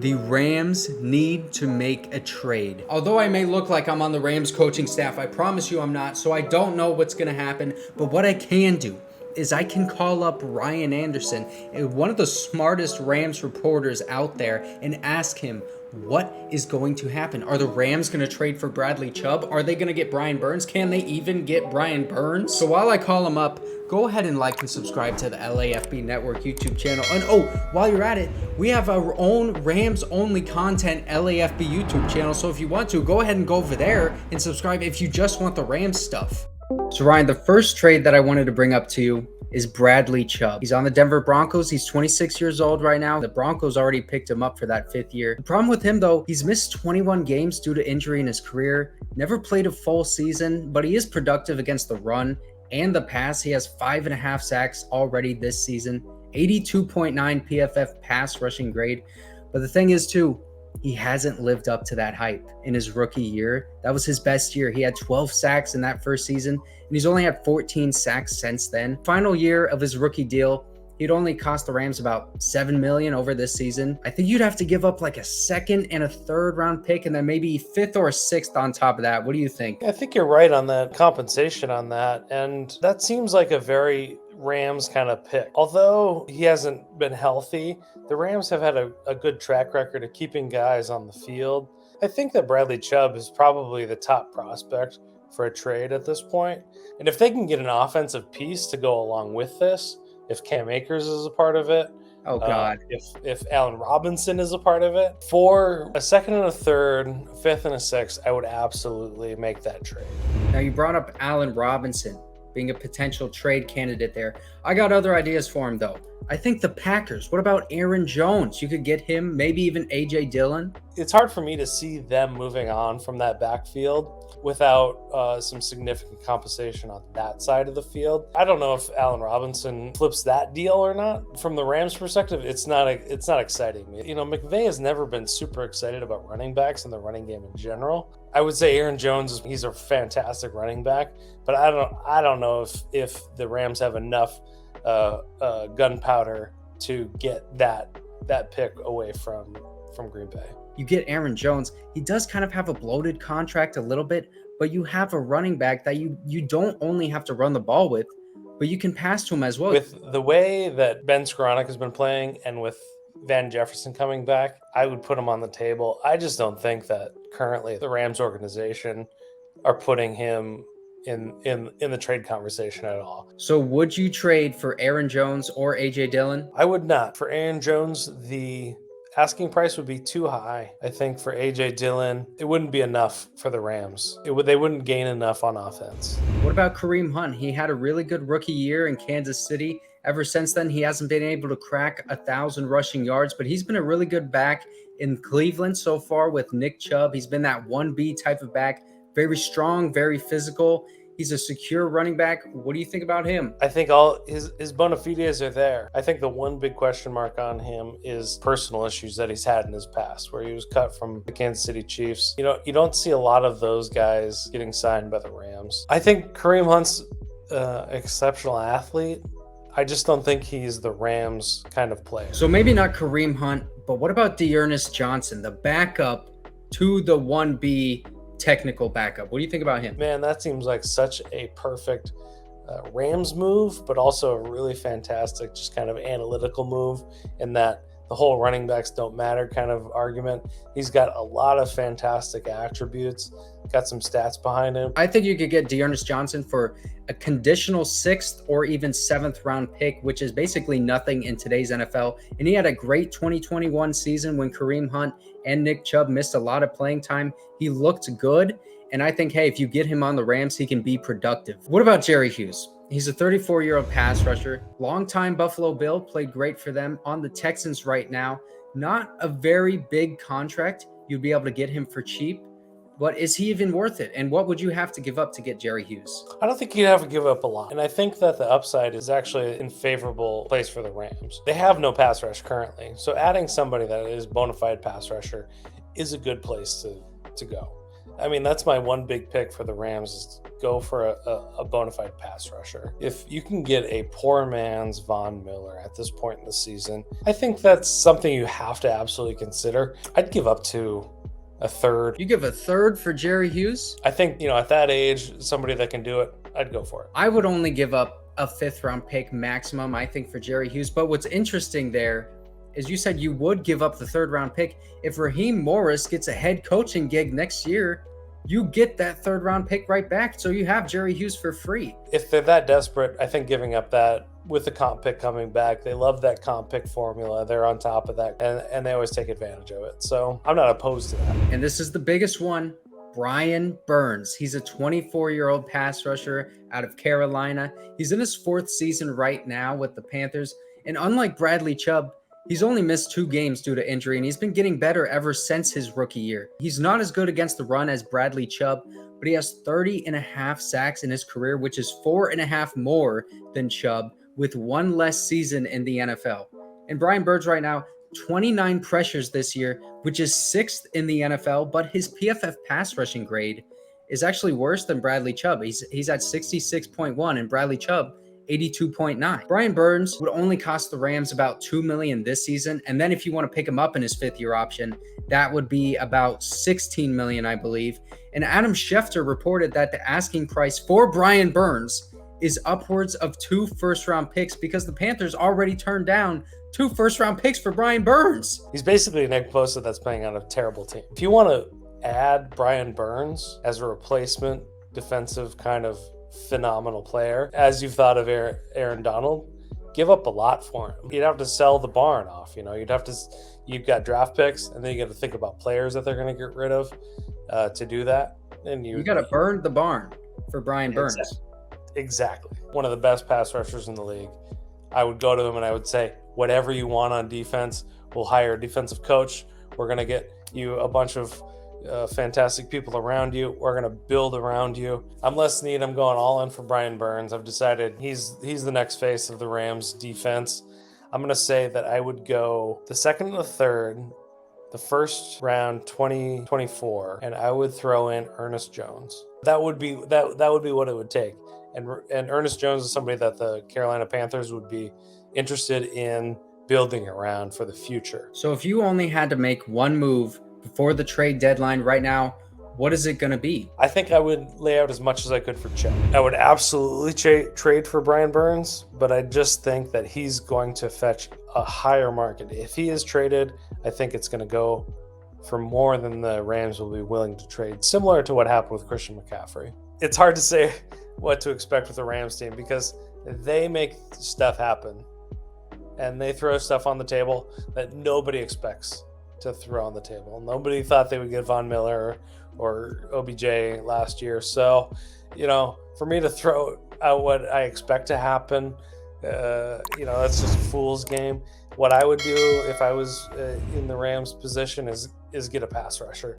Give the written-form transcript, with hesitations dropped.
The Rams need to make a trade. Although I may look like I'm on the Rams coaching staff, I promise you I'm not, so I don't know what's going to happen. But what I can do is I can call up Ryan Anderson, one of the smartest Rams reporters out there, and ask him what is going to happen. Are the Rams going to trade for Bradley Chubb? Are they going to get Brian Burns? Can they even get Brian Burns? So while I call him up, go ahead and like and subscribe to the LAFB Network YouTube channel. And oh, while you're at it, we have our own Rams-only content LAFB YouTube channel. So if you want to, go ahead and go over there and subscribe if you just want the Rams stuff. So Ryan, the first trade that I wanted to bring up to you is Bradley Chubb. He's on the Denver Broncos. He's 26 years old right now. The Broncos already picked him up for that 5th year. The problem with him, though, he's missed 21 games due to injury in his career. Never played a full season, but he is productive against the run and the pass. He has 5.5 sacks already this season, 82.9 PFF pass rushing grade. But the thing is, too, he hasn't lived up to that hype in his rookie year. That was his best year. He had 12 sacks in that first season, and he's only had 14 sacks since then. Final year of his rookie deal, he'd only cost the Rams about $7 million over this season. I think you'd have to give up like a 2nd and a 3rd round pick, and then maybe 5th or 6th on top of that. What do you think? I think you're right on that compensation on that, and that seems like a very Rams kind of pick. Although he hasn't been healthy, the Rams have had a good track record of keeping guys on the field. I think that Bradley Chubb is probably the top prospect for a trade at this point. And if they can get an offensive piece to go along with this, if Cam Akers is a part of it, oh God, if Allen Robinson is a part of it, for a 2nd and a 3rd, 5th and a 6th, I would absolutely make that trade. Now you brought up Allen Robinson being a potential trade candidate there. I got other ideas for him, though. I think the Packers. What about Aaron Jones? You could get him, maybe even AJ Dillon. It's hard for me to see them moving on from that backfield without some significant compensation on that side of the field. I don't know if Allen Robinson flips that deal or not. From the Rams' perspective, it's not exciting. You know, McVay has never been super excited about running backs and the running game in general. I would say Aaron Jones, he's a fantastic running back, but I don't know if the Rams have enough gunpowder to get that pick away from Green Bay. You get Aaron Jones. He does kind of have a bloated contract a little bit, but you have a running back that you don't only have to run the ball with, but you can pass to him as well. With the way that Ben Skowronek has been playing and with Van Jefferson coming back, I would put him on the table. I just don't think that currently the Rams organization are putting him in the trade conversation at all. So would you trade for Aaron Jones or AJ Dillon? I would not. For Aaron Jones, the asking price would be too high. I think for AJ Dillon, it wouldn't be enough for the Rams. They wouldn't gain enough on offense. What about Kareem Hunt? He had a really good rookie year in Kansas City. Ever since then, he hasn't been able to crack 1,000 rushing yards, but he's been a really good back in Cleveland so far with Nick Chubb. He's been that 1B type of back, very strong, very physical. He's a secure running back. What do you think about him? I think all his bona fides are there. I think the one big question mark on him is personal issues that he's had in his past, where he was cut from the Kansas City Chiefs. You know, you don't see a lot of those guys getting signed by the Rams. I think Kareem Hunt's exceptional athlete. I just don't think he's the Rams kind of player. So maybe not Kareem Hunt, but what about Ernest Johnson, the backup to the 1B technical backup? What do you think about him? Man, that seems like such a perfect Rams move, but also a really fantastic, just kind of analytical move in that the whole running backs don't matter kind of argument. He's got a lot of fantastic attributes, got some stats behind him. I think you could get Ernest Johnson for a conditional 6th or even 7th round pick, which is basically nothing in today's NFL. And he had a great 2021 season when Kareem Hunt and Nick Chubb missed a lot of playing time. He looked good. And I think, hey, if you get him on the Rams, he can be productive. What about Jerry Hughes? He's a 34-year-old pass rusher, longtime Buffalo Bill, played great for them on the Texans right now. Not a very big contract. You'd be able to get him for cheap. But is he even worth it? And what would you have to give up to get Jerry Hughes? I don't think you'd have to give up a lot. And I think that the upside is actually in favorable place for the Rams. They have no pass rush currently. So adding somebody that is bona fide pass rusher is a good place to go. I mean, that's my one big pick for the Rams is go for a bona fide pass rusher. If you can get a poor man's Von Miller at this point in the season, I think that's something you have to absolutely consider. I'd give up to a third. You give a third for Jerry Hughes? I think, at that age, somebody that can do it, I'd go for it. I would only give up a 5th round pick maximum, I think, for Jerry Hughes. But what's interesting there is you said you would give up the 3rd round pick. If Raheem Morris gets a head coaching gig next year, you get that 3rd round pick right back. So you have Jerry Hughes for free. If they're that desperate, I think giving up that with the comp pick coming back, they love that comp pick formula. They're on top of that and they always take advantage of it. So I'm not opposed to that. And this is the biggest one. Brian Burns. He's a 24-year-old pass rusher out of Carolina. He's in his 4th season right now with the Panthers. And unlike Bradley Chubb, he's only missed 2 games due to injury, and he's been getting better ever since his rookie year. He's not as good against the run as Bradley Chubb, but he has 30.5 sacks in his career, which is 4.5 more than Chubb, with 1 less season in the NFL. And Brian Burns right now, 29 pressures this year, which is 6th in the NFL, but his PFF pass rushing grade is actually worse than Bradley Chubb. He's at 66.1 and Bradley Chubb 82.9. Brian Burns would only cost the Rams about $2 million this season, and then if you want to pick him up in his 5th year option, that would be about $16 million, I believe. And Adam Schefter reported that the asking price for Brian Burns is upwards of 2 first-round picks because the Panthers already turned down 2 first-round picks for Brian Burns. He's basically Nick Bosa that's playing on a terrible team. If you want to add Brian Burns as a replacement defensive kind of phenomenal player, as you've thought of Aaron Donald, give up a lot for him. You'd have to sell the barn off. You've got draft picks, and then you got to think about players that they're going to get rid of to do that. And you got to burn the barn for Brian Burns. Exactly. One of the best pass rushers in the league. I would go to him and I would say, whatever you want on defense, we'll hire a defensive coach. We're going to get you a bunch of fantastic people around you. We're going to build around you. I'm less need. I'm going all in for Brian Burns. I've decided he's the next face of the Rams defense. I'm going to say that I would go the 2nd and the 3rd, the 1st round 2024, and I would throw in Ernest Jones. That would be what it would take. And Ernest Jones is somebody that the Carolina Panthers would be interested in building around for the future. So if you only had to make one move before the trade deadline right now, what is it going to be? I think I would lay out as much as I could for Chubb. I would absolutely trade for Brian Burns, but I just think that he's going to fetch a higher market. If he is traded, I think it's going to go for more than the Rams will be willing to trade, similar to what happened with Christian McCaffrey. It's hard to say what to expect with the Rams team because they make stuff happen and they throw stuff on the table that nobody expects to throw on the table. Nobody thought they would get Von Miller or OBJ last year. So, for me to throw out what I expect to happen, that's just a fool's game. What I would do if I was in the Rams position is get a pass rusher.